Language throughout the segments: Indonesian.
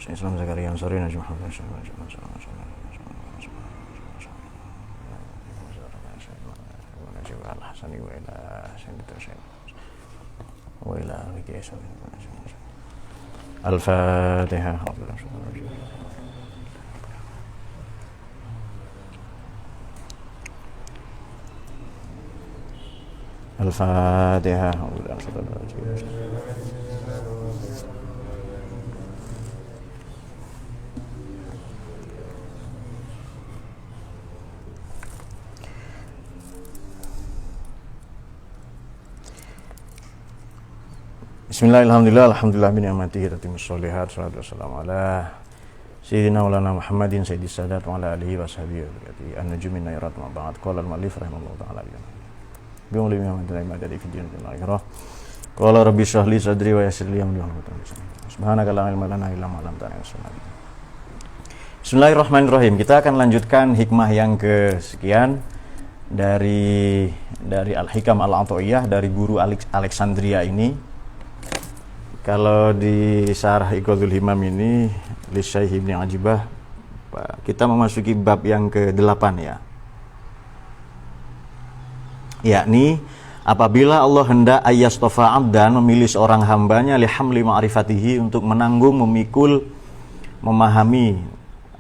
Islam Zakaria Ansari Najm Muhammad Al-Hasani wa ila Al-Fatihah. Al-Fatihah. Bismillahirrahmanirrahim. Alhamdulillah min ni'matihi tatimmus sholihat. Shalatu wassalamu ala sayyidina maulana Muhammadin sayyidis sadat wa ala alihi washabihi wa barakatuh. An-najmin nairat ma ba'd. Qala al-mu'allif rahimahullahu ta'ala bi'um li Muhammadin madadi fi din al-akhirah. Qala rabbi shrah li sadri wa yassir li amri wahlul 'uqdatam. Subhanaka la ilma lana illa ma 'allamtana innaka antal Bismillahirrahmanirrahim. Kita akan lanjutkan hikmah yang kesekian dari Al-Hikam Al-Athaiyah dari guru Alexandria ini. Kalau di Syarah Iqadul Himam ini li Syekh Ibnu Ajibah, kita memasuki bab yang ke-8 ya. Yakni apabila Allah hendak ayyastofa abdan, memilih seorang hambanya li hamli ma'rifatihi, untuk menanggung, memikul, memahami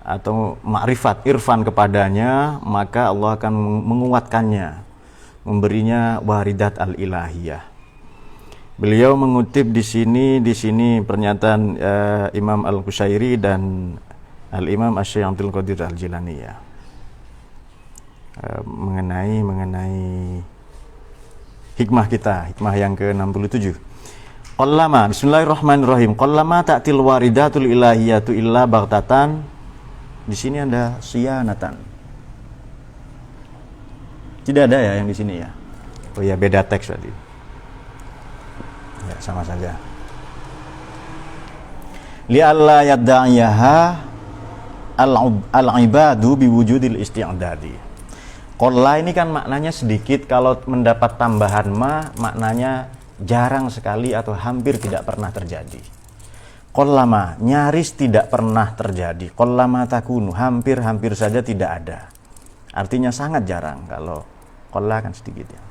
atau ma'rifat irfan kepadanya, maka Allah akan menguatkannya, memberinya waridat al-ilahiyah. Beliau mengutip di sini pernyataan Imam Al-Qushairi dan Al-Imam Asy-Syaikh Abdul Qadir Al-Jilani ya. Mengenai hikmah kita, hikmah yang ke-67. Qallama, bismillahirrahmanirrahim. Qallama ta'til waridatul ilahiyatu illa baghtatan. Di sini ada siyanatan. Tidak ada ya yang di sini ya. Oh ya, beda teks tadi. Ya, sama saja. Li alla yadda'iyaha al-ibadu biwujudil isti'dadi. Qalla ini kan maknanya sedikit, kalau mendapat tambahan ma maknanya jarang sekali atau hampir tidak pernah terjadi. Qallama nyaris tidak pernah terjadi. Qallama takunu hampir saja tidak ada. Artinya sangat jarang. Kalau qalla kan sedikit ya.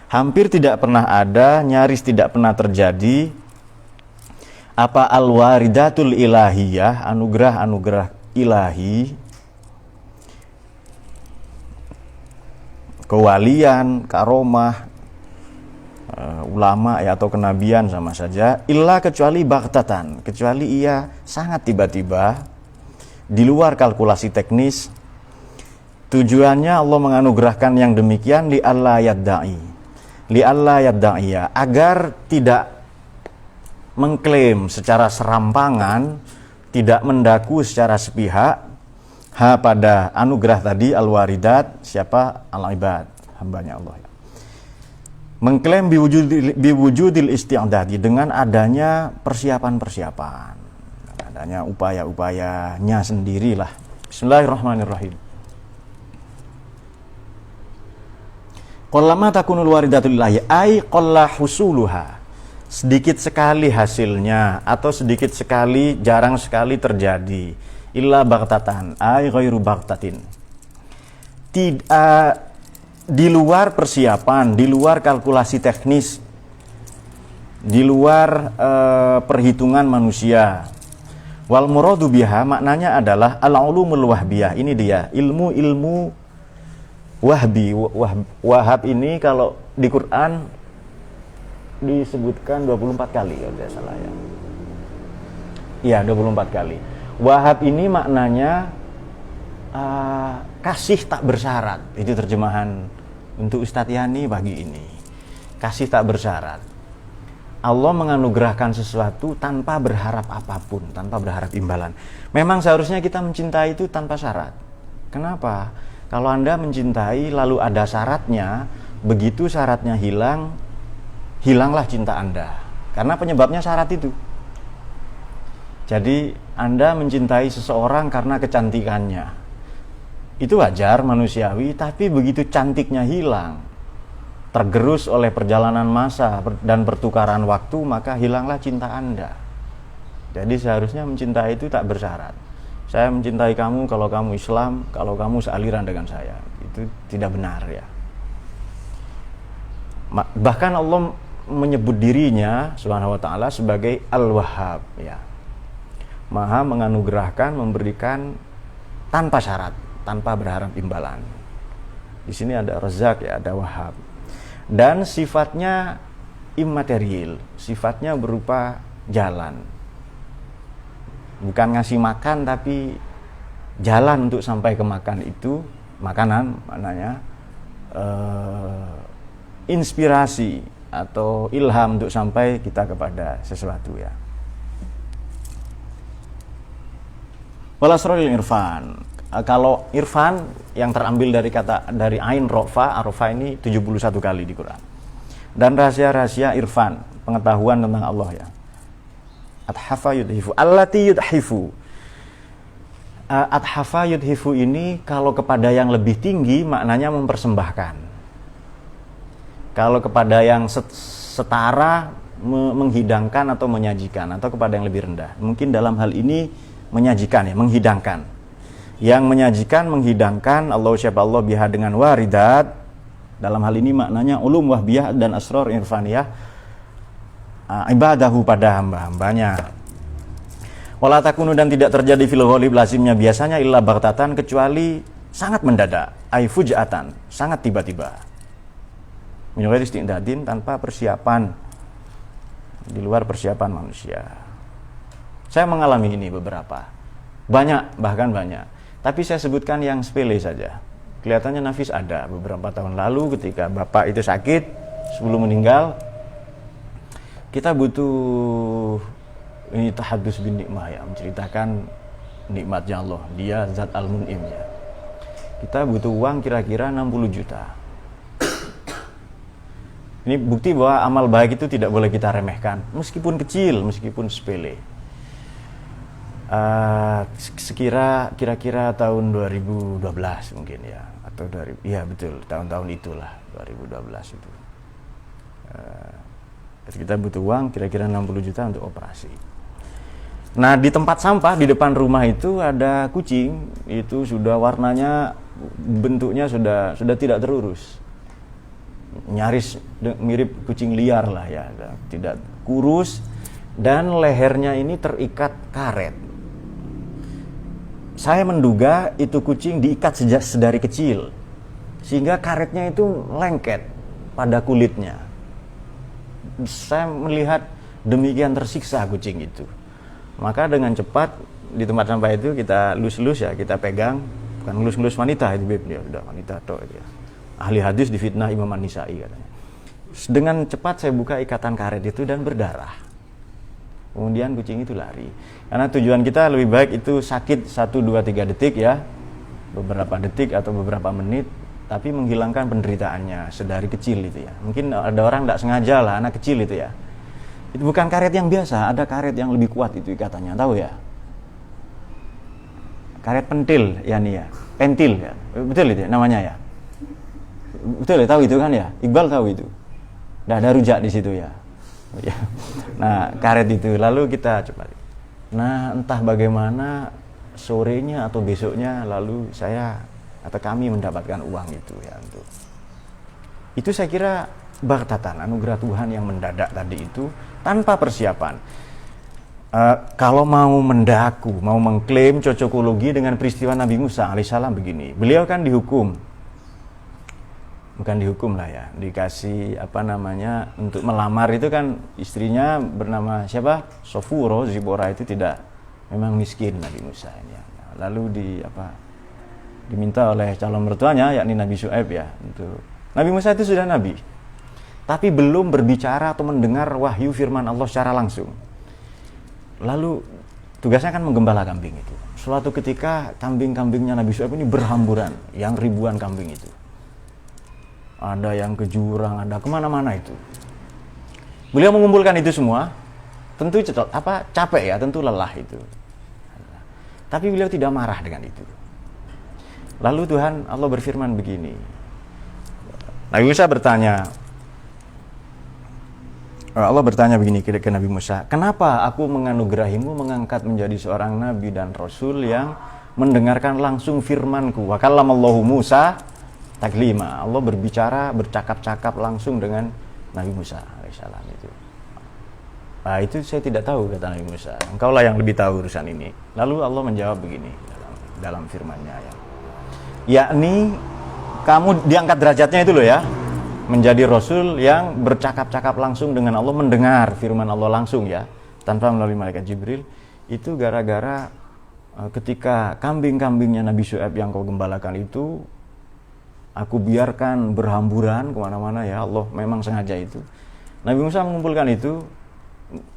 Hampir tidak pernah ada, nyaris tidak pernah terjadi apa al-waridatul ilahiyah, anugerah-anugerah ilahi, kewalian, karomah, ulama ya atau kenabian sama saja, illa kecuali baghtatan, kecuali ia sangat tiba-tiba, di luar kalkulasi teknis. Tujuannya Allah menganugerahkan yang demikian li alla yadda'i, li alla yadda'iya, agar tidak mengklaim secara serampangan, tidak mendaku secara sepihak pada anugerah tadi al-waridat, siapa? Al-ibad, hambanya Allah ya. Mengklaim biwujudil isti'dadi, dengan adanya persiapan-persiapan, adanya upaya-upayanya sendirilah. Bismillahirrahmanirrahim. Qallama takunul waridatul ilahi ay qalla husuluha, sedikit sekali hasilnya atau sedikit sekali, jarang sekali terjadi. Illa baghtatan ay ghairu baghtatin, di luar persiapan, di luar kalkulasi teknis, di luar perhitungan manusia. Wal muradu biha maknanya adalah al-ulumul wahbiyah. Ini dia ilmu wahbi. Wahab ini kalau di Quran disebutkan 24 kali kalau tidak salah ya. Iya, 24 kali. Wahab ini maknanya kasih tak bersyarat. Itu terjemahan untuk Ustadz Yani pagi ini. Kasih tak bersyarat. Allah menganugerahkan sesuatu tanpa berharap apapun, tanpa berharap imbalan. Memang seharusnya kita mencintai itu tanpa syarat. Kenapa? Kalau Anda mencintai lalu ada syaratnya, begitu syaratnya hilang, hilanglah cinta Anda. Karena penyebabnya syarat itu. Jadi Anda mencintai seseorang karena kecantikannya. Itu wajar, manusiawi, tapi begitu cantiknya hilang, tergerus oleh perjalanan masa dan pertukaran waktu, maka hilanglah cinta Anda. Jadi seharusnya mencintai itu tak bersyarat. Saya mencintai kamu kalau kamu Islam, kalau kamu sealiran dengan saya. Itu tidak benar ya. Bahkan Allah menyebut dirinya Subhanahu wa taala sebagai Al-Wahhab ya. Maha menganugerahkan, memberikan tanpa syarat, tanpa berharap imbalan. Di sini ada Razzaq ya, ada Wahhab. Dan sifatnya immaterial, sifatnya berupa jalan. Bukan ngasih makan tapi jalan untuk sampai ke makan itu, makanan maknanya inspirasi atau ilham untuk sampai kita kepada sesuatu ya. Wal asrarul irfan. Kalau irfan yang terambil dari ain rofa, arofa ini 71 kali di Quran. Dan rahasia-rahasia irfan, pengetahuan tentang Allah ya. Adhafa yudhifu, allati yudhifu. Adhafa yudhifu ini kalau kepada yang lebih tinggi maknanya mempersembahkan. Kalau kepada yang setara menghidangkan atau menyajikan, atau kepada yang lebih rendah. Mungkin dalam hal ini menyajikan ya, menghidangkan. Yang menyajikan, menghidangkan, siapa Allah biha dengan waridat. Dalam hal ini maknanya ulum wahbiyah dan asrar irfaniyah, ibadahu pada hamba-hambanya. Wala takunu, dan tidak terjadi fil ghalib lazimnya biasanya illa baghtatan, kecuali sangat mendadak, ay fujatan, sangat tiba-tiba. Min ghairi istidadin, tanpa persiapan, di luar persiapan manusia. Saya mengalami ini beberapa. Banyak, bahkan banyak. Tapi saya sebutkan yang sepele saja. Kelihatannya nafis ada beberapa tahun lalu ketika bapak itu sakit sebelum meninggal. Kita butuh ini tahadus bin nikmah ya, menceritakan nikmatnya Allah. Dia zat al-mun'im ya. Kita butuh uang kira-kira 60 juta. Ini bukti bahwa amal baik itu tidak boleh kita remehkan, meskipun kecil, meskipun sepele. Kira-kira tahun 2012 mungkin ya, atau iya betul, tahun-tahun itulah 2012 itu. Kita butuh uang kira-kira 60 juta untuk operasi. Nah, di tempat sampah di depan rumah itu ada kucing, itu sudah warnanya, bentuknya sudah tidak terurus. Nyaris mirip kucing liar lah ya, tidak kurus, dan lehernya ini terikat karet. Saya menduga itu kucing diikat sejak sedari kecil, sehingga karetnya itu lengket pada kulitnya. Saya melihat demikian tersiksa kucing itu. Maka dengan cepat di tempat sampah itu kita lus-lus ya, kita pegang. Bukan lus-lus wanita itu, Beb, ya udah wanita toh itu ya. Ahli hadis difitnah Imam An-Nisai katanya. Dengan cepat saya buka ikatan karet itu dan berdarah. Kemudian kucing itu lari. Karena tujuan kita lebih baik itu sakit 1, 2, 3 detik ya, beberapa detik atau beberapa menit, tapi menghilangkan penderitaannya sedari kecil itu ya. Mungkin ada orang tidak sengaja lah, anak kecil itu ya. Itu bukan karet yang biasa, ada karet yang lebih kuat itu ikatannya, tahu ya? Karet pentil ya nih ya, pentil ya, betul itu ya, namanya ya. Betul ya, tahu itu kan ya? Iqbal tahu itu. Tidak ada rujak di situ ya. Nah, karet itu lalu kita coba. Nah, entah bagaimana sorenya atau besoknya lalu saya atau kami mendapatkan uang itu ya untuk. Itu saya kira baghtatan, anugerah Tuhan yang mendadak tadi itu tanpa persiapan. Kalau mau mendaku, mau mengklaim cocokologi dengan peristiwa Nabi Musa alaihissalam begini. Beliau kan dihukum. Bukan dihukum lah ya, dikasih untuk melamar itu kan istrinya bernama siapa? Sofuro, Zipora itu memang miskin Nabi Musa ini ya. Lalu diminta oleh calon mertuanya yakni Nabi Syuaib ya, untuk Nabi Musa itu sudah nabi, tapi belum berbicara atau mendengar wahyu firman Allah secara langsung. Lalu tugasnya kan menggembala kambing itu. Suatu ketika kambing-kambingnya Nabi Syuaib ini berhamburan, yang ribuan kambing itu. Ada yang ke jurang, ada kemana-mana itu. Beliau mengumpulkan itu semua, tentu capek ya, tentu lelah itu. Tapi beliau tidak marah dengan itu. Lalu Tuhan Allah berfirman begini. Nabi Musa bertanya, Allah bertanya begini ke Nabi Musa, kenapa aku menganugerahimu mengangkat menjadi seorang nabi dan rasul yang mendengarkan langsung firmanku? Wa kallamallahu Musa taklima. Allah berbicara, bercakap-cakap langsung dengan Nabi Musa alaihissalam itu. Nah, itu saya tidak tahu, kata Nabi Musa. Engkaulah yang lebih tahu urusan ini. Lalu Allah menjawab begini dalam firman-Nya ya. Yakni kamu diangkat derajatnya itu loh ya. Menjadi rasul yang bercakap-cakap langsung dengan Allah, mendengar firman Allah langsung ya, tanpa melalui malaikat Jibril. Itu gara-gara ketika kambing-kambingnya Nabi Syuaib yang kau gembalakan itu aku biarkan berhamburan kemana-mana ya, Allah memang sengaja itu. Nabi Musa mengumpulkan itu,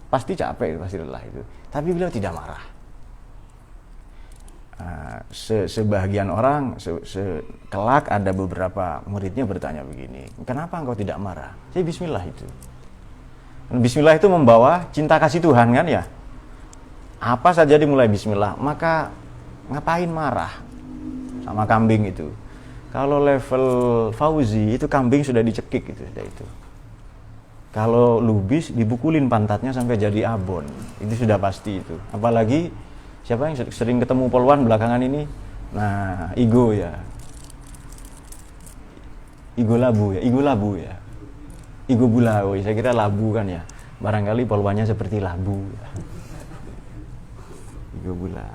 pasti capek, pasti lelah itu. Tapi beliau tidak marah. Sebagian orang kelak ada beberapa muridnya bertanya begini, kenapa engkau tidak marah? Jadi bismillah itu. Bismillah itu membawa cinta kasih Tuhan kan ya. Apa saja dimulai bismillah, maka ngapain marah sama kambing itu? Kalau level Fauzi itu kambing sudah dicekik itu, sudah itu. Kalau Lubis dibukulin pantatnya sampai jadi abon, itu sudah pasti itu. Apalagi siapa yang sering ketemu polwan belakangan ini? Nah, Igo ya. Igo Labu ya. Igo Bulawi, saya kira labu kan ya. Barangkali polwannya seperti labu ya. Igo Bula.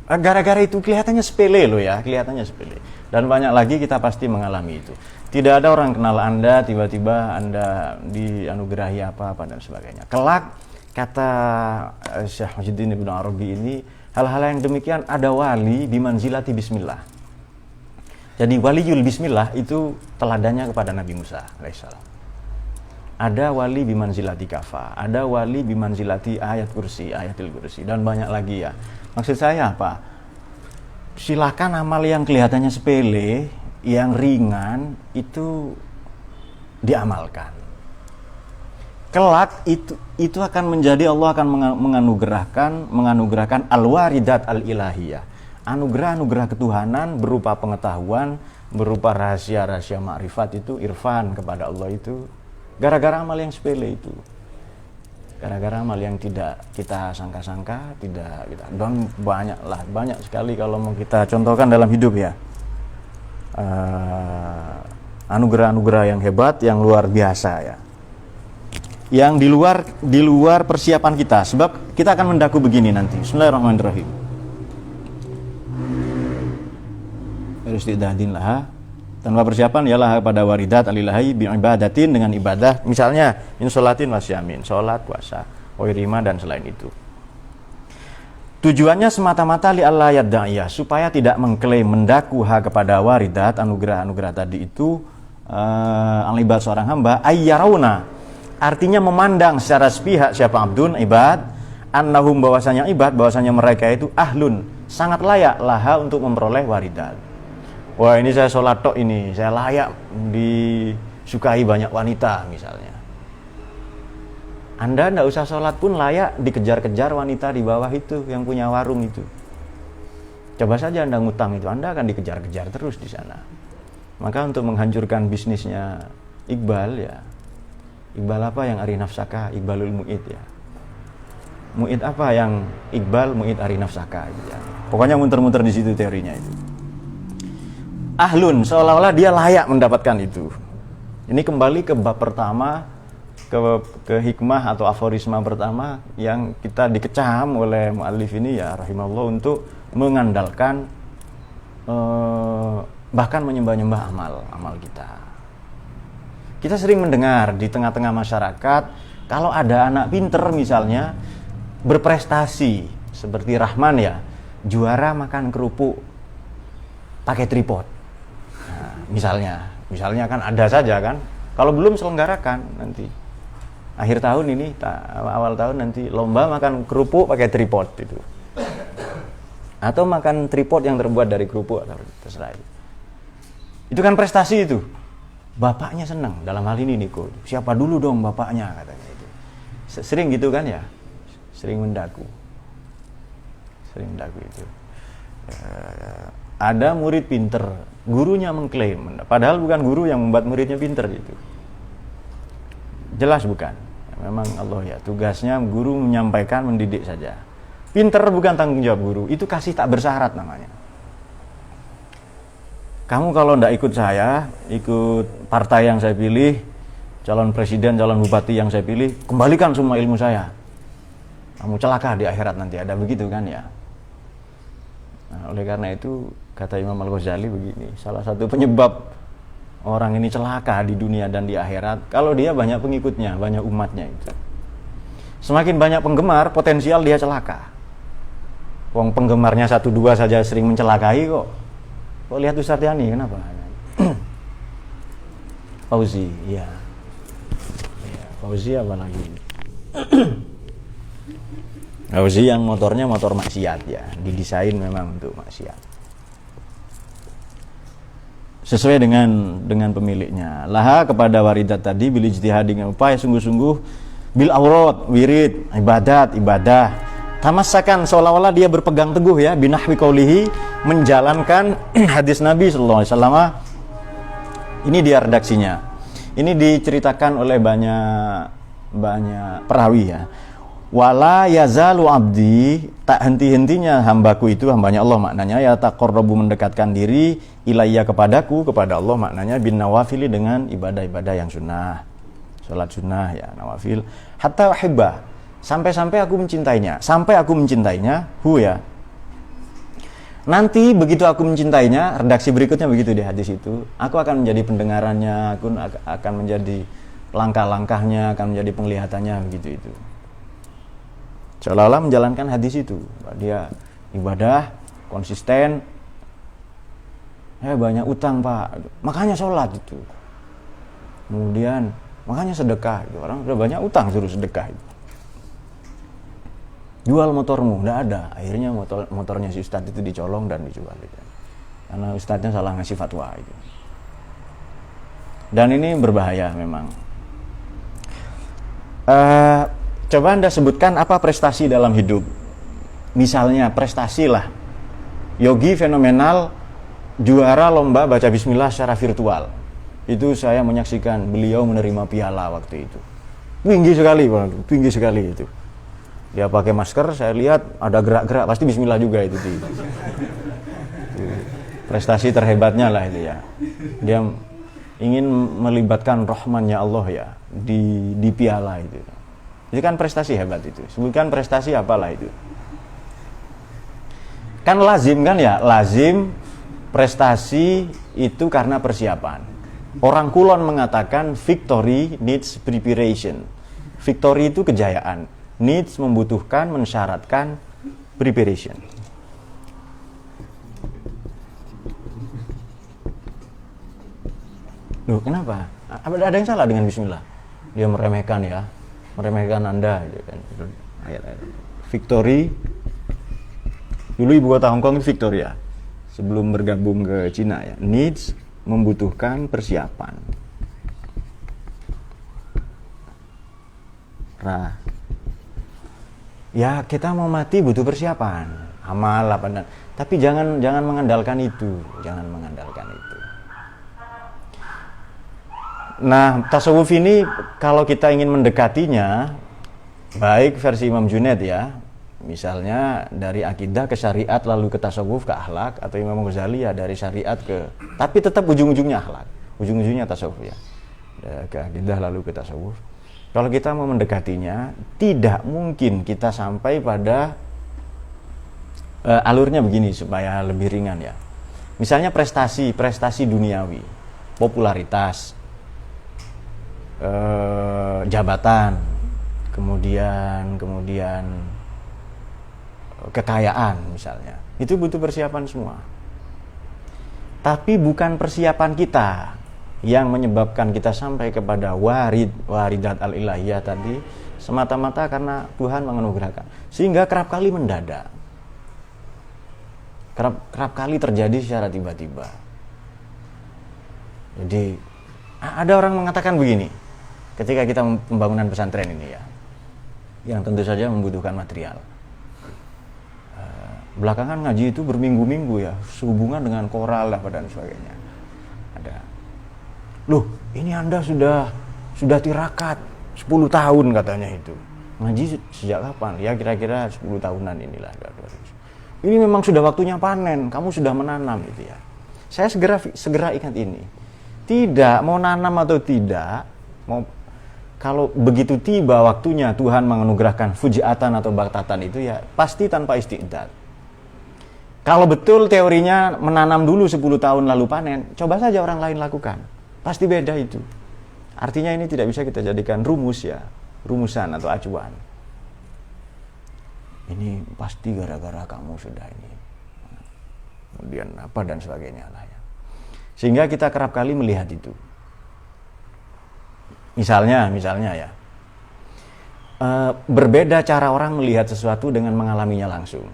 Gara-gara itu kelihatannya sepele loh ya, kelihatannya sepele. Dan banyak lagi kita pasti mengalami itu. Tidak ada orang kenal Anda, tiba-tiba Anda dianugerahi apa-apa dan sebagainya. Kelak, kata Syekh Muhyiddin Ibnu Arabi ini, hal-hal yang demikian ada wali bimanzilati bismillah. Jadi waliul bismillah itu teladannya kepada Nabi Musa alaihissalam. Ada wali bimanzilati kafa, ada wali bimanzilati ayatul kursi, dan banyak lagi ya. Maksud saya apa? Silakan amal yang kelihatannya sepele, yang ringan itu diamalkan. Kelak itu akan menjadi, Allah akan menganugerahkan al-waridat al-ilahiyah, anugerah-anugerah ketuhanan berupa pengetahuan, berupa rahasia-rahasia ma'rifat itu, irfan kepada Allah itu, gara-gara amal yang sepele itu, gara-gara amal yang tidak kita sangka-sangka, tidak kita, dan banyak sekali kalau mau kita contohkan dalam hidup ya, anugerah-anugerah yang hebat, yang luar biasa ya, yang di luar persiapan kita. Sebab kita akan mendaku begini nanti. Bismillahirrahmanirrahim. Iristidadin laha, tanpa persiapan ialah pada waridat alilahi bi'ibadatin, dengan ibadah, misalnya min sholatin wasyamin, sholat, puasa, wairima dan selain itu. Tujuannya semata-mata li Allah yadda'iyah, supaya tidak mengklaim, mendaku kepada waridat, anugerah-anugerah tadi itu, al-ibad seorang hamba, ayyarauna, artinya memandang secara sepihak siapa abdun, ibad, annahum, bahwasanya ibad, bahwasanya mereka itu ahlun, sangat layak laha untuk memperoleh waridat. Wah, ini saya sholat tok, ini saya layak disukai banyak wanita misalnya. Anda tidak usah sholat pun layak dikejar-kejar wanita di bawah itu, yang punya warung itu. Coba saja Anda ngutang itu, Anda akan dikejar-kejar terus di sana. Maka untuk menghancurkan bisnisnya Iqbal ya, Iqbal apa yang ari nafsaka, Iqbalul mu'id ya. Mu'id apa yang Iqbal, mu'id ari nafsaka ya. Pokoknya muter-muter di situ teorinya itu. Ahlun, seolah-olah dia layak mendapatkan itu. Ini kembali ke bab pertama, ke hikmah atau aforisma pertama yang kita dikecam oleh mu'allif ini ya rahimahullah, untuk mengandalkan bahkan menyembah-nyembah amal kita. Kita sering mendengar di tengah-tengah masyarakat, kalau ada anak pinter misalnya berprestasi seperti Rahman ya, juara makan kerupuk pakai tripod. Nah, misalnya kan ada saja kan. Kalau belum selenggarakan nanti akhir tahun ini, awal tahun nanti lomba makan kerupuk pakai tripod itu. Atau makan tripod yang terbuat dari kerupuk atau terserah. Itu kan prestasi itu. Bapaknya senang dalam hal ini Niko. Siapa dulu dong bapaknya katanya itu. Sering gitu kan ya. Sering mendaku itu. Ada murid pinter, gurunya mengklaim, padahal bukan guru yang membuat muridnya pinter gitu. Jelas bukan. Memang Allah ya, tugasnya guru menyampaikan, mendidik saja. Pinter bukan tanggung jawab guru, itu kasih tak bersyarat namanya. Kamu kalau tidak ikut saya, ikut partai yang saya pilih, calon presiden, calon bupati yang saya pilih, kembalikan semua ilmu saya. Kamu celaka di akhirat nanti, ada begitu kan ya. Nah, oleh karena itu kata Imam Al-Ghazali begini, salah satu penyebab orang ini celaka di dunia dan di akhirat, kalau dia banyak pengikutnya, banyak umatnya itu. Semakin banyak penggemar, potensial dia celaka. Wong penggemarnya 1-2 saja sering mencelakai kok. Kok lihat Ustaz Yani, kenapa? Fauzi, ya. Fauzi apa lagi? Fauzi yang motornya motor maksiat ya, didesain memang untuk maksiat. Sesuai dengan pemiliknya. Laha kepada waridat tadi bil ijtihad dengan upaya sungguh-sungguh, bil aurat, wirid, ibadah. Tamassakan seolah-olah dia berpegang teguh ya binahwi qaulihi, menjalankan hadis Nabi sallallahu alaihi wasallam. Ini dia redaksinya. Ini diceritakan oleh banyak perawi ya. Wala yazalu abdi, tak henti-hentinya hambaku itu, hambanya Allah maknanya, ya taqarrabu mendekatkan diri ilayya kepadaku, kepada Allah maknanya, bin nawafili dengan ibadah-ibadah yang sunnah, salat sunnah ya, nawafil, hatta uhibba, sampai aku mencintainya, hu ya. Nanti begitu aku mencintainya, redaksi berikutnya begitu di hadis itu, aku akan menjadi pendengarannya, aku akan menjadi langkah-langkahnya, akan menjadi penglihatannya, begitu itu. Seolah-olah menjalankan hadis itu, dia ibadah konsisten, banyak utang pak, makanya sholat itu, kemudian makanya sedekah, itu orang sudah banyak utang suruh sedekah itu. Jual motormu, tidak ada, akhirnya motornya si ustadz itu dicolong dan dijual itu. Karena ustadznya salah ngasih fatwa itu. Dan ini berbahaya memang. Coba Anda sebutkan apa prestasi dalam hidup. Misalnya prestasi lah, yogi fenomenal juara lomba baca bismillah secara virtual. Itu saya menyaksikan beliau menerima piala waktu itu. Tinggi sekali itu. Dia pakai masker, saya lihat ada gerak-gerak, pasti bismillah juga itu. Prestasi terhebatnya lah itu ya. Dia ingin melibatkan rahmannya Allah ya di piala itu. Itu kan prestasi hebat itu. Sebutkan prestasi apalah itu. Kan lazim kan ya, lazim prestasi itu karena persiapan. Orang kulon mengatakan victory needs preparation. Victory itu kejayaan. Needs membutuhkan, mensyaratkan preparation. Loh, kenapa? Ada yang salah dengan bismillah? Dia meremehkan ya, meremehkan Anda gitu kan. Ayat-ayat. Victory. Dulu ibu kota Hong Kong itu Victoria. Sebelum bergabung ke Cina ya. Needs membutuhkan persiapan. Ya kita mau mati butuh persiapan, amal apa, tapi jangan mengandalkan itu, Nah, tasawuf ini kalau kita ingin mendekatinya, baik versi Imam Junaid ya, misalnya dari akidah ke syariat lalu ke tasawuf ke akhlak, atau Imam Ghazali ya dari syariat ke, tapi tetap ujung-ujungnya akhlak, ujung-ujungnya tasawuf ya, ke akidah lalu ke tasawuf. Kalau kita mau mendekatinya, tidak mungkin kita sampai pada alurnya begini supaya lebih ringan ya. Misalnya prestasi duniawi, popularitas, jabatan, kemudian kekayaan misalnya. Itu butuh persiapan semua. Tapi bukan persiapan kita yang menyebabkan kita sampai kepada waridat al-ilahiyah tadi, semata-mata karena Tuhan menganugerahkan, sehingga kerap kali mendadak, kerap kali terjadi secara tiba-tiba. Jadi ada orang mengatakan begini, ketika kita pembangunan pesantren ini ya, yang tentu saja membutuhkan material, Belakangan ngaji itu berminggu-minggu ya, sehubungan dengan koral lah dan sebagainya. Ada. Loh, ini Anda sudah tirakat 10 tahun katanya itu. Ngaji sejak kapan? Ya kira-kira 10 tahunan inilah. Ini memang sudah waktunya panen, kamu sudah menanam gitu ya. Saya segera ingat ini. Tidak, mau nanam atau tidak, kalau begitu tiba waktunya Tuhan menganugerahkan fujiatan atau baktatan itu ya pasti tanpa istiqdat. Kalau betul teorinya menanam dulu 10 tahun lalu panen, coba saja orang lain lakukan. Pasti beda itu. Artinya ini tidak bisa kita jadikan rumus ya, rumusan atau acuan. Ini pasti gara-gara kamu sudah ini. Kemudian apa dan sebagainya lah ya. Sehingga kita kerap kali melihat itu. Misalnya ya, berbeda cara orang melihat sesuatu dengan mengalaminya langsung.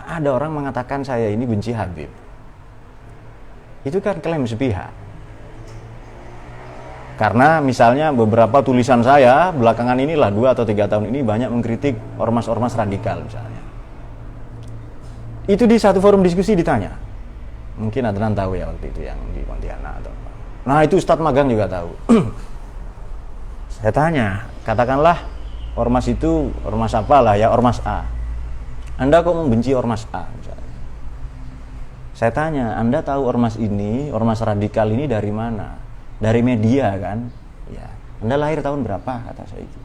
Ada orang mengatakan saya ini benci Habib. Itu kan klaim sepihak. Karena misalnya beberapa tulisan saya belakangan inilah 2 atau 3 tahun ini banyak mengkritik ormas-ormas radikal misalnya. Itu di satu forum diskusi ditanya. Mungkin Adnan tahu ya waktu itu yang di Pontianak atau apa. Nah itu Ustadz magang juga tahu. Saya tanya, katakanlah ormas itu ormas apalah ya, ormas A. Anda kok membenci ormas A misalnya. Saya tanya, Anda tahu ormas ini, ormas radikal ini dari mana? Dari media kan? Ya. Anda lahir tahun berapa? Kata saya itu.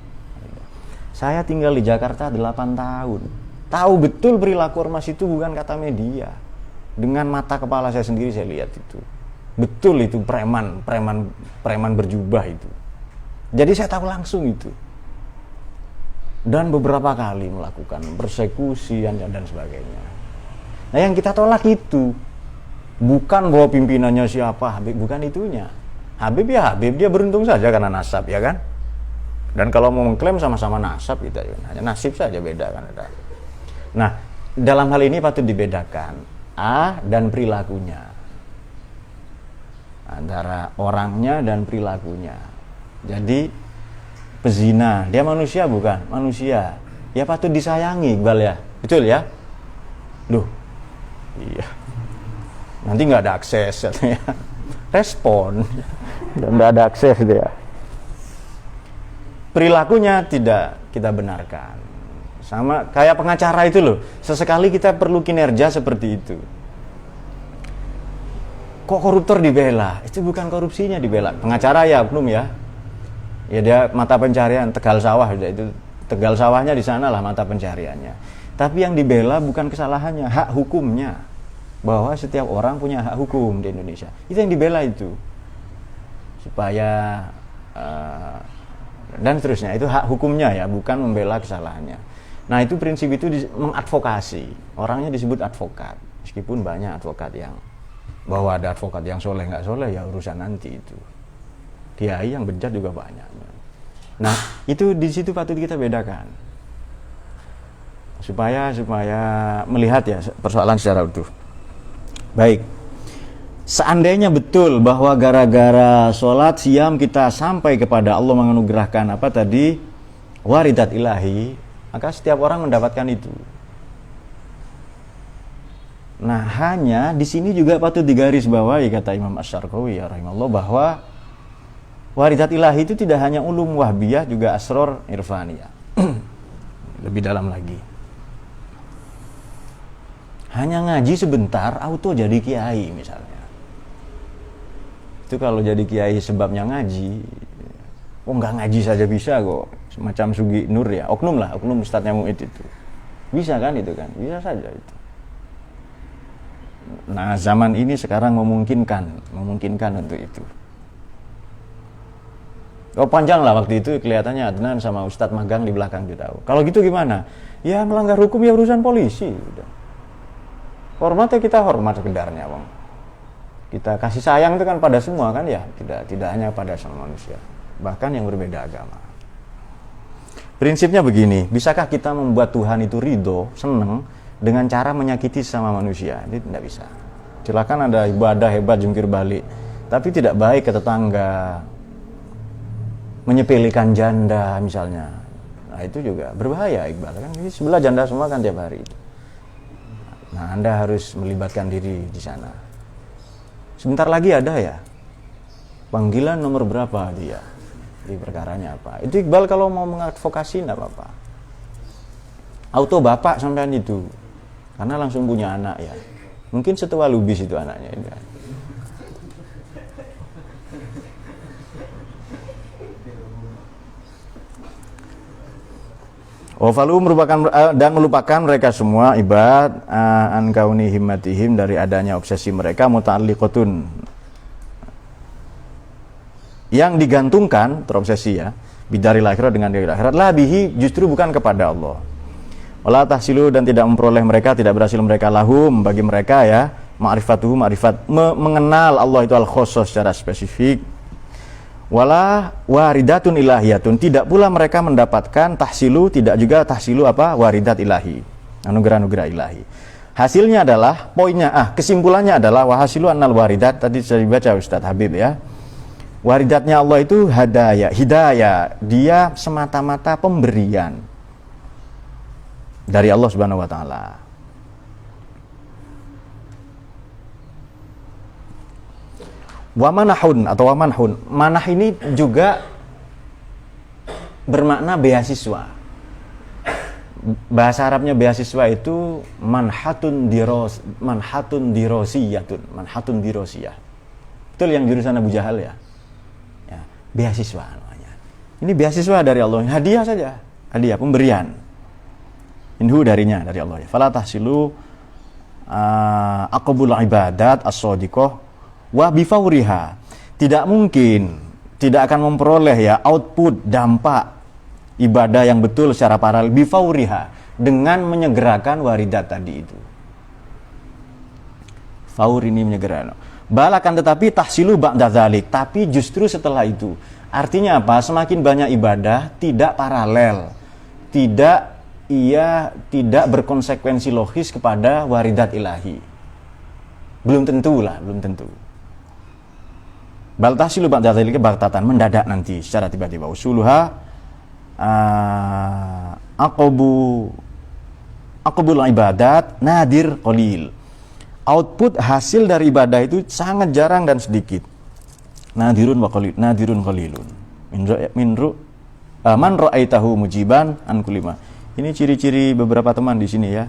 Saya tinggal di Jakarta 8 tahun. Tahu betul perilaku ormas itu bukan kata media. Dengan mata kepala saya sendiri saya lihat itu. Betul itu preman berjubah itu. Jadi saya tahu langsung itu. Dan beberapa kali melakukan persekusi dan sebagainya. Nah yang kita tolak itu bukan bahwa pimpinannya siapa, Habib, bukan itunya. Habib ya Habib, dia beruntung saja karena nasab ya kan. Dan kalau mau mengklaim sama-sama nasab kita ya, hanya nasib saja beda kan ada. Nah dalam hal ini patut dibedakan A dan perilakunya, antara orangnya dan perilakunya. Jadi pezina, dia manusia bukan? Manusia. Ya patut disayangi, Iqbal ya. Betul ya? Loh. Iya. Nanti nggak ada akses katanya. Respon. Dan nggak ada akses dia. Perilakunya tidak kita benarkan. Sama kayak pengacara itu loh. Sesekali kita perlu kinerja seperti itu. Kok koruptor dibela? Itu bukan korupsinya dibela. Pengacara ya, oknum ya. Ya dia mata pencarian Tegal Sawah itu, Tegal Sawahnya di sana lah mata pencariannya. Tapi yang dibela bukan kesalahannya, hak hukumnya, bahwa setiap orang punya hak hukum di Indonesia. Itu yang dibela itu, supaya dan seterusnya. Itu hak hukumnya ya, bukan membela kesalahannya. Nah itu prinsip itu mengadvokasi. Orangnya disebut advokat, meskipun banyak advokat yang bahwa ada advokat yang soleh nggak soleh ya urusan nanti itu. Kiai yang bejat juga banyak. Nah, itu di situ patut kita bedakan. Supaya melihat ya persoalan secara utuh. Baik. Seandainya betul bahwa gara-gara sholat siam kita sampai kepada Allah menganugerahkan apa tadi? Waridat ilahi, maka setiap orang mendapatkan itu. Nah, hanya di sini juga patut digarisbawahi kata Imam Asy-Syarqawi ya rahimahullah bahwa waridat ilahi itu tidak hanya ulum wahbiyah, juga asror irfaniyah. Lebih dalam lagi. Hanya ngaji sebentar, auto jadi kiai misalnya. Itu kalau jadi kiai sebabnya ngaji. Oh nggak ngaji saja bisa kok. Semacam Sugi Nur ya, oknum lah, oknum Ustadznya Mu'id itu. Bisa kan itu kan? Bisa saja itu. Nah zaman ini sekarang memungkinkan untuk itu. Oh panjang lah waktu itu kelihatannya Adnan sama Ustadz magang di belakang kita tahu. Kalau gitu gimana? Ya melanggar hukum ya urusan polisi. Udah. Hormatnya kita hormat sekedarnya, bang. Kita kasih sayang itu kan pada semua kan ya, tidak hanya pada sama manusia, bahkan yang berbeda agama. Prinsipnya begini, bisakah kita membuat Tuhan itu ridho, seneng dengan cara menyakiti sama manusia? Ini tidak bisa. Silakan ada ibadah hebat jungkir balik, tapi tidak baik ke tetangga. Menyepelekan janda misalnya, nah itu juga berbahaya Iqbal kan, ini sebelah janda semua kan tiap hari itu. Nah, Anda harus melibatkan diri di sana. Sebentar lagi ada ya, panggilan nomor berapa dia, di perkaranya apa. Itu Iqbal kalau mau mengadvokasi enggak apa-apa. Auto bapak sampean itu, karena langsung punya anak ya. Mungkin setua lubis itu anaknya itu. Wafalu merupakan dan melupakan mereka semua ibad an kauni himmatihim dari adanya obsesi mereka muta'alliqatun yang digantungkan terobsesi ya bidaril akhirat dengan dari akhirat la bihi justru bukan kepada Allah. Wala tahsilu dan tidak memperoleh mereka tidak berhasil mereka lahum bagi mereka ya ma'rifatuhu ma'rifat mengenal Allah itu al-khusus secara spesifik. Wala waridatun ilahiyatun tidak pula mereka mendapatkan tahsilu tidak juga tahsilu apa waridat ilahi anugerah-anugerah ilahi. Hasilnya adalah poinnya kesimpulannya adalah wahasilu annal waridat tadi sudah dibaca Ustaz Habib ya. Waridatnya Allah itu hidayah dia semata-mata pemberian dari Allah Subhanahu wa taala. Wamanahun atau wamanhun, manah ini juga bermakna beasiswa. Bahasa Arabnya beasiswa itu manhatun dirosiyah. Betul yang jurusan Abu Jahal ya. Ya, beasiswa namanya. Ini beasiswa dari Allah, hadiah saja, hadiah pemberian. Inhu darinya dari Allah ya. Fala tahsilu aqbul ibadat as-shadiqah wa bifauriha tidak mungkin tidak akan memperoleh ya output dampak ibadah yang betul secara paralel bifauriha dengan menyegerakan waridat tadi itu. Faur ini menyegerakan. Balakan tetapi tahsilu ba'da dzalik tapi justru setelah itu. Artinya apa? Semakin banyak ibadah tidak paralel. Tidak berkonsekuensi logis kepada waridat ilahi. Belum tentu. Bal tahsilu ba'da dzalika baghtatan mendadak nanti secara tiba-tiba usuluha aqbul ibadat nadir qalil. Output hasil dari ibadah itu sangat jarang dan sedikit. Nadirun qalilun. Man ra'aitahu mujiban an kulima. Ini ciri-ciri beberapa teman di sini ya.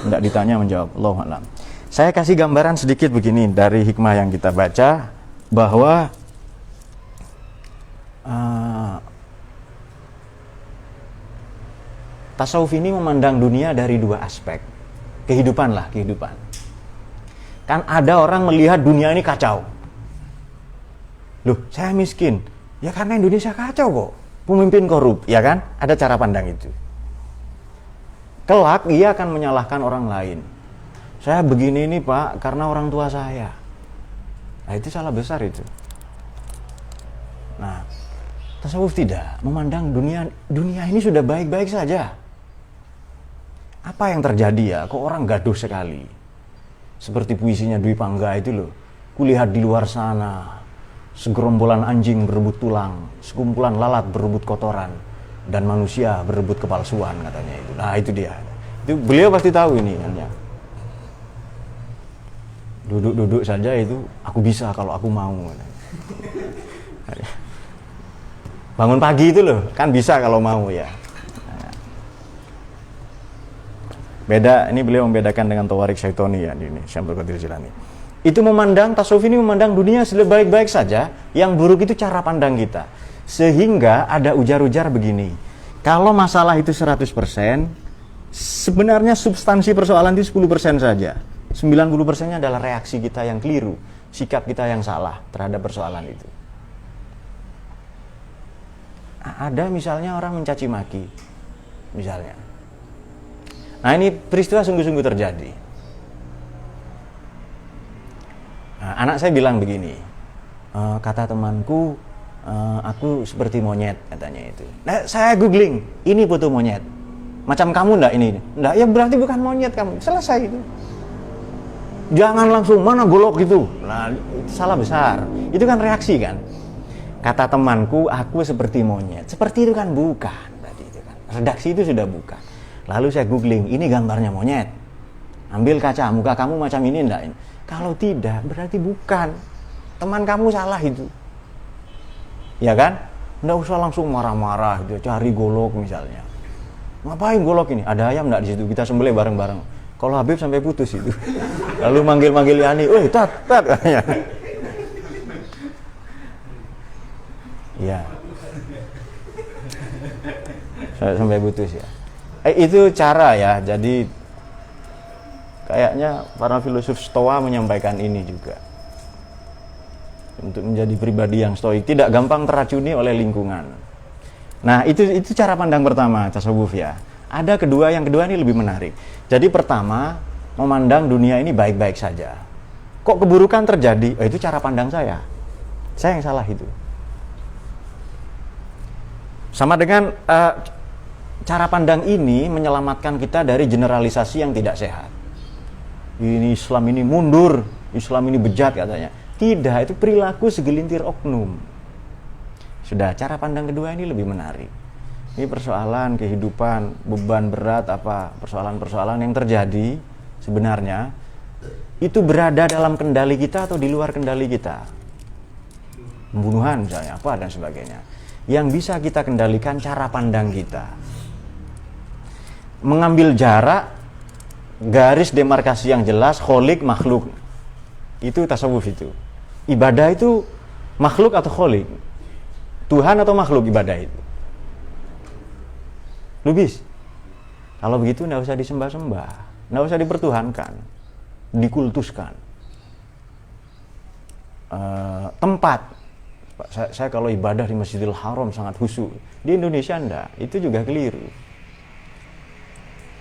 Enggak ditanya menjawab. Allahu a'lam. Saya kasih gambaran sedikit begini dari hikmah yang kita baca bahwa tasawuf ini memandang dunia dari dua aspek. Kehidupan. Kan ada orang melihat dunia ini kacau. Loh, saya miskin. Ya karena Indonesia kacau kok. Pemimpin korup, ya kan? Ada cara pandang itu. Kelak ia akan menyalahkan orang lain. Saya begini ini Pak, karena orang tua saya. Nah itu salah besar itu. Nah, tasawuf tidak memandang dunia ini sudah baik-baik saja. Apa yang terjadi ya? Kok orang gaduh sekali? Seperti puisinya Dwi Pangga itu loh. Kulihat di luar sana, segerombolan anjing berebut tulang, sekumpulan lalat berebut kotoran, dan manusia berebut kepalsuan katanya itu. Nah itu dia. Itu beliau pasti tahu ini kan ya. Duduk saja itu aku bisa kalau aku mau. Bangun pagi itu loh kan bisa kalau mau ya. Beda ini beliau membedakan dengan Tawarik Syaitoni ya ini Syekh Abdul Qadir Jilani. Itu memandang tasawuf ini memandang dunia sudah baik-baik saja, yang buruk itu cara pandang kita. Sehingga ada ujar-ujar begini. Kalau masalah itu 100%, sebenarnya substansi persoalan itu 10% saja. 90%-nya adalah reaksi kita yang keliru, sikap kita yang salah terhadap persoalan itu. Ada misalnya orang mencaci maki, misalnya. Nah ini peristiwa sungguh-sungguh terjadi. Nah, anak saya bilang begini, kata temanku, aku seperti monyet katanya itu. Nah saya googling, ini foto monyet. Macam kamu enggak ini? Enggak, ya berarti bukan monyet kamu. Selesai itu. Jangan langsung mana golok gitu. Nah, itu salah besar. Itu kan reaksi kan. Kata temanku, aku seperti monyet. Seperti itu kan bukan. Tadi itu kan. Redaksi itu sudah bukan. Lalu saya googling, ini gambarnya monyet. Ambil kaca, muka kamu macam ini enggak ini. Kalau tidak, berarti bukan. Teman kamu salah itu. Ya kan? Enggak usah langsung marah-marah gitu, cari golok misalnya. Ngapain golok ini? Ada ayam enggak di situ? Kita sembelih bareng-bareng. Kalau Habib sampai putus itu. Lalu manggil-manggil Yani, "Woi, tat." Ya. Sampai putus ya. Itu cara ya. Jadi kayaknya para filosof Stoa menyampaikan ini juga. Untuk menjadi pribadi yang stoik, tidak gampang teracuni oleh lingkungan. Nah, itu cara pandang pertama tasawuf ya. Ada kedua, yang kedua ini lebih menarik. Jadi pertama, memandang dunia ini baik-baik saja. Kok keburukan terjadi? Itu cara pandang saya. Saya yang salah itu. Sama dengan cara pandang ini menyelamatkan kita dari generalisasi yang tidak sehat. Ini Islam ini mundur, Islam ini bejat katanya. Tidak, itu perilaku segelintir oknum. Sudah, cara pandang kedua ini lebih menarik. Ini persoalan kehidupan, beban berat apa, persoalan-persoalan yang terjadi sebenarnya itu berada dalam kendali kita atau di luar kendali kita. Pembunuhan misalnya, apa dan sebagainya. Yang bisa kita kendalikan cara pandang kita. Mengambil jarak, garis demarkasi yang jelas, kholik, makhluk. Itu tasawuf itu. Ibadah itu makhluk atau kholik? Tuhan atau makhluk ibadah itu? Lubis. Kalau begitu enggak usah disembah-sembah, enggak usah dipertuhankan, dikultuskan. Tempat. Saya kalau ibadah di Masjidil Haram sangat khusyuk. Di Indonesia enggak, itu juga keliru.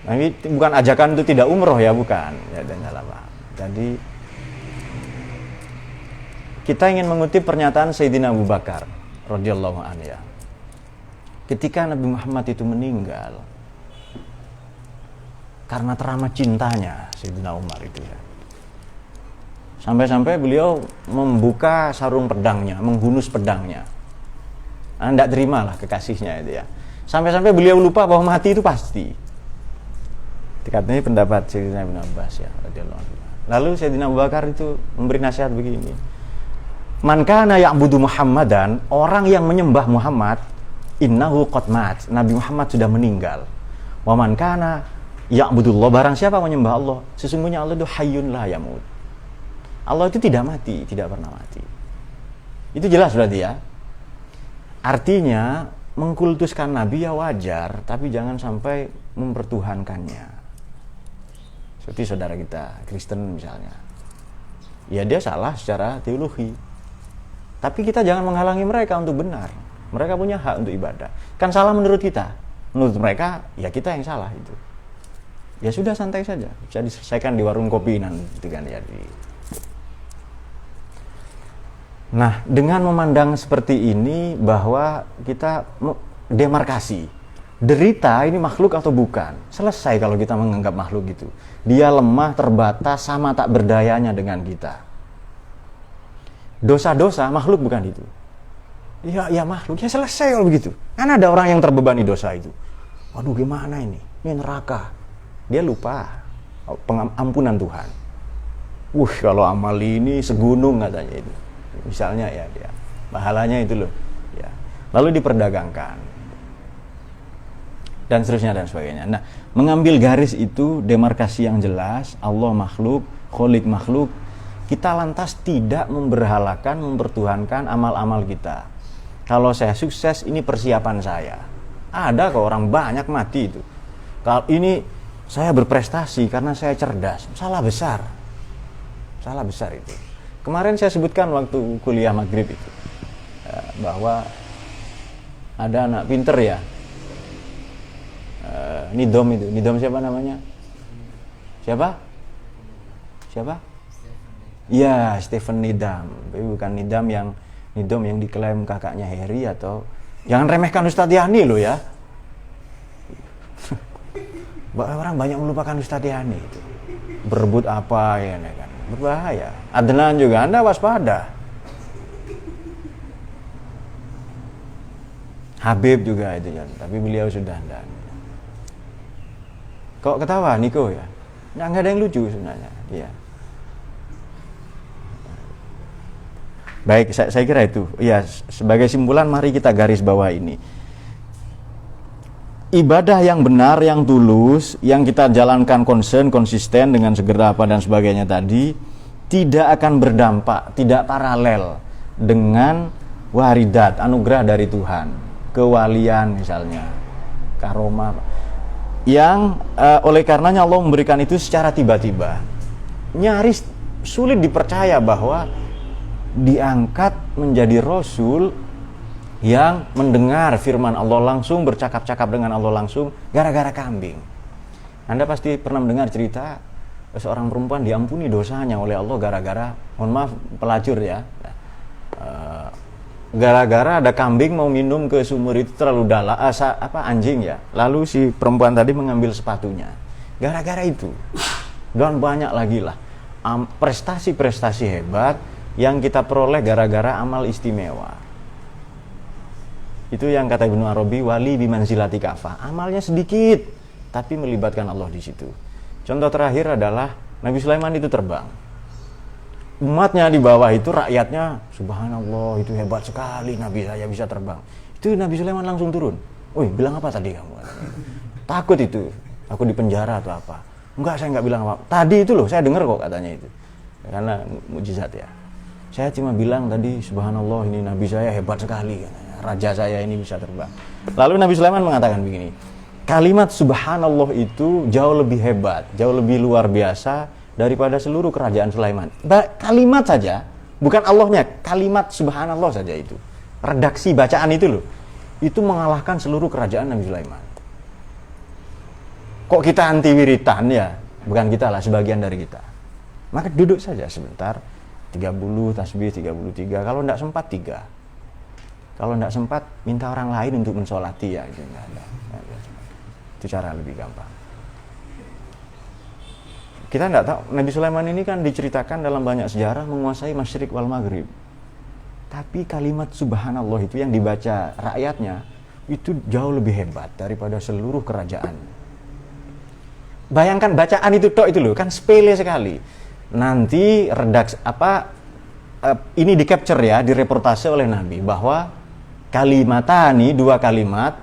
Nah, ini bukan ajakan itu tidak umroh ya, bukan. Ya, dan salah paham. Jadi kita ingin mengutip pernyataan Sayyidina Abu Bakar radhiyallahu anhu ya. Ketika Nabi Muhammad itu meninggal karena teramat cintanya Sayyidina Umar itu ya. Sampai-sampai beliau membuka sarung pedangnya, menghunus pedangnya. Tidak terimalah kekasihnya itu ya. Sampai-sampai beliau lupa bahwa mati itu pasti. Katanya pendapat Sayyidina Ibn Abbas ya radhiyallahu anhu. Lalu Sayyidina Abu Bakar itu memberi nasihat begini. Man kana ya'budu Muhammadan, orang yang menyembah Muhammad, innahu qad mat. Nabi Muhammad sudah meninggal. Wa man kana ya'budullah, barang siapa menyembah Allah, sesungguhnya Allah itu hayyun la yamut. Allah itu tidak mati, tidak pernah mati. Itu jelas berarti ya. Artinya mengkultuskan Nabi ya wajar, tapi jangan sampai mempertuhankannya. Seperti saudara kita Kristen misalnya. Ya dia salah secara teologi. Tapi kita jangan menghalangi mereka untuk benar. Mereka punya hak untuk ibadah. Kan salah menurut kita. Menurut mereka, ya kita yang salah itu. Ya sudah, santai saja. Bisa diselesaikan di warung kopi nanti kan ya. Nah, dengan memandang seperti ini bahwa kita demarkasi. Derita ini makhluk atau bukan? Selesai kalau kita menganggap makhluk itu. Dia lemah, terbatas, sama tak berdayanya dengan kita. Dosa-dosa makhluk bukan itu. Ya makhluk, ya selesai kalau begitu. Kan ada orang yang terbebani dosa itu. Waduh gimana ini? Ini neraka. Dia lupa ampunan Tuhan. Kalau amal ini segunung katanya itu. Misalnya ya dia. Pahalanya itu loh. Ya. Lalu diperdagangkan. Dan seterusnya dan sebagainya. Nah, mengambil garis itu, demarkasi yang jelas, Allah makhluk, kholik makhluk, kita lantas tidak memberhalakan, mempertuhankan amal-amal kita. Kalau saya sukses, ini persiapan saya. Ada kok orang banyak mati itu. Kalau ini saya berprestasi karena saya cerdas. Salah besar. Salah besar itu. Kemarin saya sebutkan waktu kuliah maghrib itu. Bahwa ada anak pinter ya. Nidom itu. Nidom siapa namanya? Siapa? Iya, Stephen Nidam. Tapi bukan Nidam yang diklaim kakaknya Harry atau jangan remehkan Ustadz Yani loh ya. Orang banyak melupakan Ustadz Yani itu. Berebut apa ya kan? Berbahaya. Adnan juga, Anda waspada. Habib juga itu ya, tapi beliau sudah enggak. Kok ketawa Niko ya? nggak ada yang lucu sebenarnya dia. Baik, saya kira itu. Ya, sebagai simpulan mari kita garis bawah ini. Ibadah yang benar, yang tulus, yang kita jalankan konsisten dengan segera apa dan sebagainya tadi, tidak akan berdampak, tidak paralel dengan waridat, anugerah dari Tuhan, kewalian misalnya, karomah, yang oleh karenanya Allah memberikan itu secara tiba-tiba. Nyaris sulit dipercaya bahwa diangkat menjadi Rasul yang mendengar firman Allah langsung, bercakap-cakap dengan Allah langsung, gara-gara kambing. Anda pasti pernah mendengar cerita seorang perempuan diampuni dosanya oleh Allah gara-gara, mohon maaf pelacur ya, gara-gara ada kambing mau minum ke sumur itu terlalu dalam, anjing ya. Lalu si perempuan tadi mengambil sepatunya. Gara-gara itu. Dan banyak lagi lah prestasi-prestasi hebat yang kita peroleh gara-gara amal istimewa. Itu yang kata Ibnu Arabi, wali bimanzilati kafah. Amalnya sedikit, tapi melibatkan Allah di situ. Contoh terakhir adalah Nabi Sulaiman itu terbang. Umatnya di bawah itu, rakyatnya, subhanallah itu hebat sekali Nabi saya bisa terbang. Itu Nabi Sulaiman langsung turun. Woi, bilang apa tadi kamu? Takut itu, aku di penjara atau apa? Enggak, saya enggak bilang apa. Tadi itu loh, saya dengar kok katanya itu. Karena mukjizat ya. Saya cuma bilang tadi, subhanallah ini Nabi saya hebat sekali katanya. Raja saya ini bisa terbang. Lalu Nabi Sulaiman mengatakan begini, kalimat subhanallah itu jauh lebih hebat, jauh lebih luar biasa daripada seluruh kerajaan Sulaiman. Kalimat saja, bukan Allahnya, kalimat subhanallah saja itu. Redaksi bacaan itu loh, itu mengalahkan seluruh kerajaan Nabi Sulaiman. Kok kita anti wiritan ya? Bukan kita lah, sebagian dari kita. Maka duduk saja sebentar, 30 tasbih, 33, kalau tidak sempat 3. Kalau tidak sempat, minta orang lain untuk mensolati ya. Itu cara lebih gampang. Kita tidak tahu, Nabi Sulaiman ini kan diceritakan dalam banyak sejarah menguasai Masyriq wal Maghrib. Tapi kalimat subhanallah itu yang dibaca rakyatnya itu jauh lebih hebat daripada seluruh kerajaan. Bayangkan bacaan itu tok itu loh, kan sepele sekali. Nanti ini di capture ya, direportase oleh Nabi bahwa kalimatani, 2 kalimat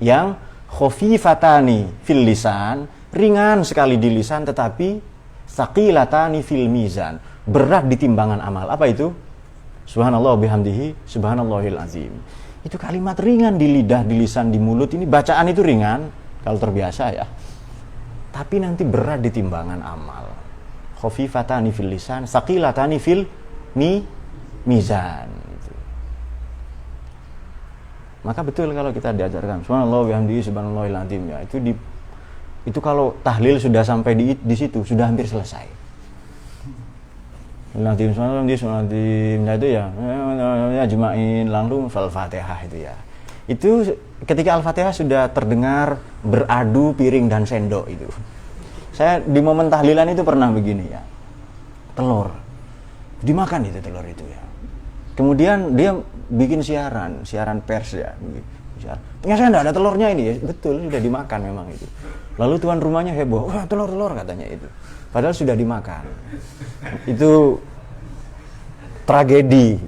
yang khafifatani fil lisan, ringan sekali di lisan tetapi tsaqilatani fil mizan, berat di timbangan amal. Apa itu? Subhanallah bihamdihi subhanallahil azim. Itu kalimat ringan di lidah, di lisan, di mulut. Ini bacaan itu ringan kalau terbiasa ya. Tapi nanti berat di timbangan amal. Khafifatani fil lisan, tsaqilatani fil mizan. Maka betul kalau kita diajarkan subhanallah bihamdihi subhanallahil azim ya. Itu kalau tahlil sudah sampai di situ sudah hampir selesai. Nanti itu ya jema'in langsung Al-Fatihah itu ya. Itu ketika Al-Fatihah sudah terdengar beradu piring dan sendok itu. Saya di momen tahlilan itu pernah begini ya. Telur. Dimakan itu telur itu ya. Kemudian dia bikin siaran pers ya. Ya saya enggak ada telurnya ini ya. Betul, sudah dimakan memang itu. Lalu tuan rumahnya heboh, wah telur katanya itu. Padahal sudah dimakan. Itu tragedi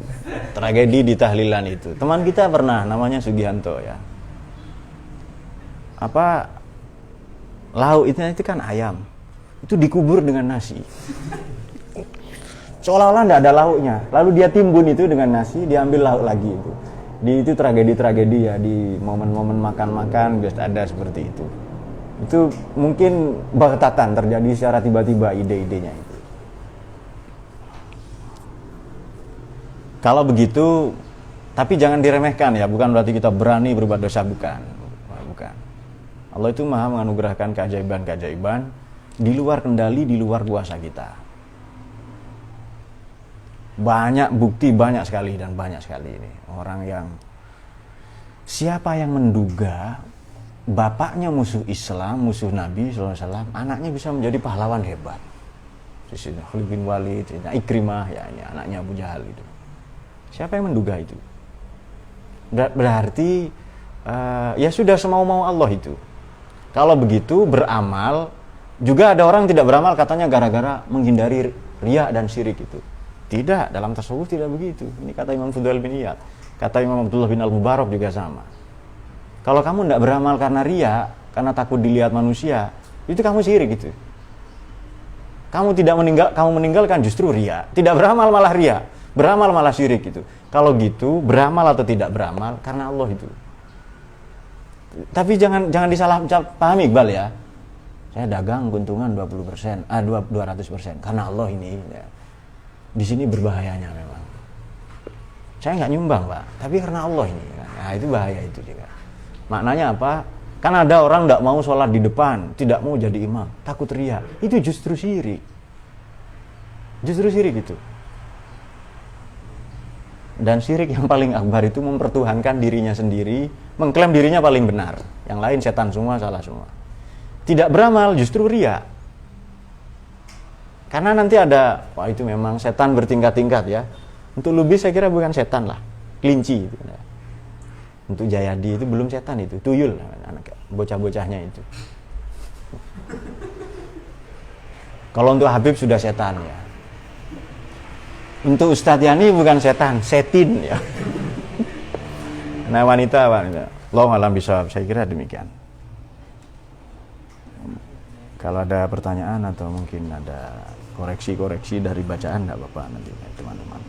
di tahlilan itu. Teman kita pernah, namanya Sugihanto ya. Lauk itu kan ayam. Itu dikubur dengan nasi. Seolah-olah tidak ada lauknya. Lalu dia timbun itu dengan nasi, dia ambil lauk lagi itu. Itu tragedi-tragedi ya, di momen-momen makan-makan biasa ada seperti itu. Itu mungkin baghtatan terjadi secara tiba-tiba ide-idenya itu. Kalau begitu, tapi jangan diremehkan ya, bukan berarti kita berani berbuat dosa, bukan. Allah itu maha menganugerahkan keajaiban-keajaiban di luar kendali, di luar kuasa kita. Banyak bukti, banyak sekali ini. Orang yang, siapa yang menduga bapaknya musuh Islam, musuh Nabi SAW, anaknya bisa menjadi pahlawan hebat. Khalid bin Walid, Ikrimah, ya ini anaknya Abu Jahal itu. Siapa yang menduga itu? Berarti ya sudah semau-mau Allah itu. Kalau begitu beramal Juga ada orang tidak beramal katanya gara-gara menghindari riya dan syirik itu. Tidak, dalam tasawuf tidak begitu. Ini kata Imam Fudail bin Iyad, kata Imam Abdullah bin Al-Mubarak juga sama. Kalau kamu tidak beramal karena riya, karena takut dilihat manusia, itu kamu syirik gitu. Kamu meninggalkan justru riya. Tidak beramal malah riya, beramal malah syirik gitu. Kalau gitu, beramal atau tidak beramal karena Allah itu. Tapi jangan disalah pahami Iqbal ya. Saya dagang keuntungan 20%, 200% karena Allah ini. Ya. Di sini berbahayanya memang. Saya nggak nyumbang Pak, tapi karena Allah ini. Nah itu bahaya itu juga. Maknanya apa? Kan ada orang tidak mau sholat di depan, tidak mau jadi imam, takut riya. Itu justru syirik. Justru syirik itu. Dan syirik yang paling akbar itu mempertuhankan dirinya sendiri, mengklaim dirinya paling benar. Yang lain setan semua, salah semua. Tidak beramal justru riya. Karena nanti ada, wah itu memang setan bertingkat-tingkat ya. Untuk Lubis saya kira bukan setan lah, kelinci itu. Untuk Jayadi itu belum setan itu, tuyul anak bocah-bocahnya itu. Kalau untuk Habib sudah setan ya. Untuk Ustadz Yani bukan setan, setin ya. Nah wanita, Allah alam bisa, saya kira demikian. Kalau ada pertanyaan atau mungkin ada koreksi-koreksi dari bacaan, enggak apa-apa nanti teman-teman.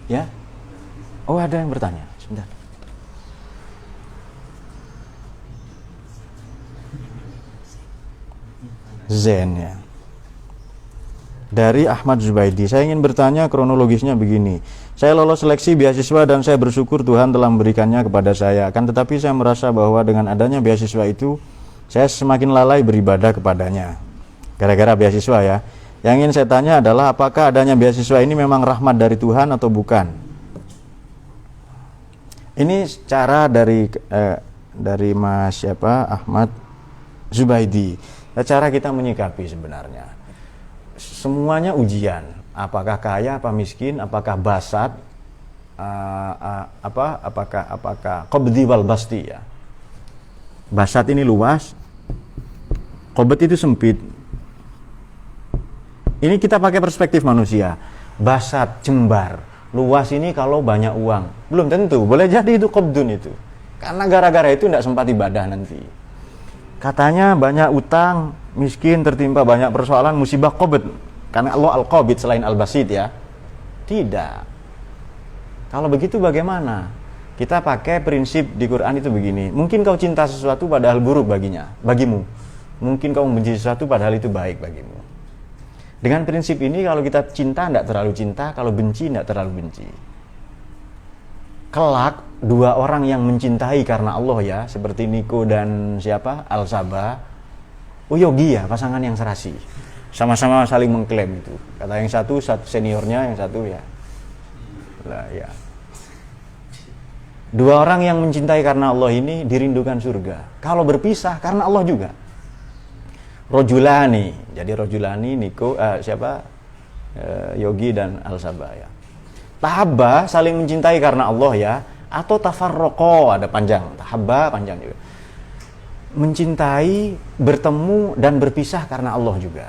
Ya? Oh ada yang bertanya, sebentar. Zen ya. Dari Ahmad Zubaidi, saya ingin bertanya kronologisnya begini. Saya lolos seleksi beasiswa dan saya bersyukur Tuhan telah memberikannya kepada saya. Akan tetapi saya merasa bahwa dengan adanya beasiswa itu, saya semakin lalai beribadah kepadanya. Gara-gara beasiswa ya. Yang ingin saya tanya adalah apakah adanya beasiswa ini memang rahmat dari Tuhan atau bukan? Ini cara dari Mas Ahmad Zubaidi. Cara kita menyikapi sebenarnya. Semuanya ujian. Apakah kaya, apa miskin, apakah basat, apakah qabdi wal basti ya. Basat ini luas, qabd itu sempit. Ini kita pakai perspektif manusia. Basat, jembar, luas ini kalau banyak uang. Belum tentu, boleh jadi itu qabdun itu. Karena gara-gara itu tidak sempat ibadah nanti. Katanya banyak utang, miskin, tertimpa banyak persoalan, musibah qabd. Karena Allah al-qabid selain al-basit ya. Tidak. Kalau begitu bagaimana? Kita pakai prinsip di Quran itu begini. Mungkin kau cinta sesuatu padahal buruk bagimu. Mungkin kau membenci sesuatu padahal itu baik bagimu. Dengan prinsip ini kalau kita cinta tidak terlalu cinta, kalau benci tidak terlalu benci. Kelak dua orang yang mencintai karena Allah ya, seperti Niko dan Al-Sabah, Yogi ya, pasangan yang serasi. Sama-sama saling mengklaim itu. Kata yang satu seniornya, yang satu ya. Lah ya. Dua orang yang mencintai karena Allah ini dirindukan surga. Kalau berpisah karena Allah juga. Rojulani. Jadi Rojulani, Niko, Yogi dan Al-Sabah ya. Tahabba saling mencintai karena Allah ya. Atau tafarroko, ada panjang. Tahabba panjang juga. Mencintai, bertemu dan berpisah karena Allah juga.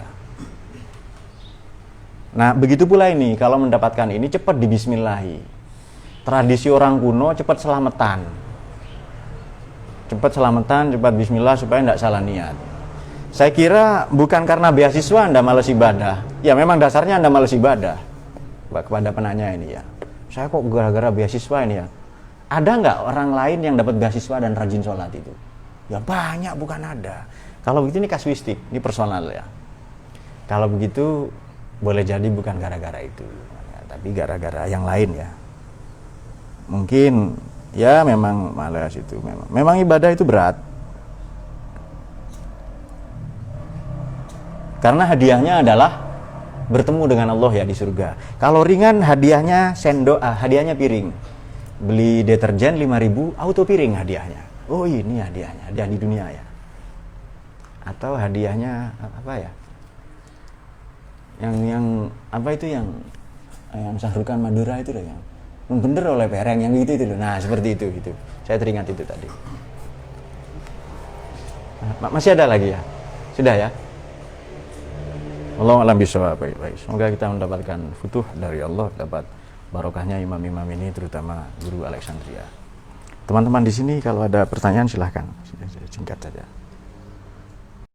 Nah begitu pula ini. Kalau mendapatkan ini cepat dibismillahi. Tradisi orang kuno cepat selamatan, cepat bismillah supaya tidak salah niat. Saya kira bukan karena beasiswa Anda malas ibadah. Ya memang dasarnya Anda malas ibadah. Kepada penanya ini ya, saya kok gara-gara beasiswa ini ya. Ada nggak orang lain yang dapat beasiswa dan rajin sholat itu? Ya banyak, bukan ada. Kalau begitu ini kasuistik, ini personal ya. Kalau begitu boleh jadi bukan gara-gara itu, tapi gara-gara yang lain ya. Mungkin ya memang malas itu, memang ibadah itu berat. Karena hadiahnya adalah bertemu dengan Allah ya di surga. Kalau ringan hadiahnya sendok, hadiahnya piring. Beli deterjen 5.000, auto piring hadiahnya. Oh ini hadiahnya, hadiah di dunia ya. Atau hadiahnya apa ya? Yang apa itu yang Sahrukan Madura itu loh yang bener oleh pereng yang gitu itu loh. Nah seperti itu gitu. Saya teringat itu tadi. Masih ada lagi ya? Sudah ya? Wallahu a'lam bishawab. Baik. Semoga kita mendapatkan futuh dari Allah, dapat barokahnya imam-imam ini, terutama guru Alexandria. Teman-teman di sini kalau ada pertanyaan silahkan, singkat saja.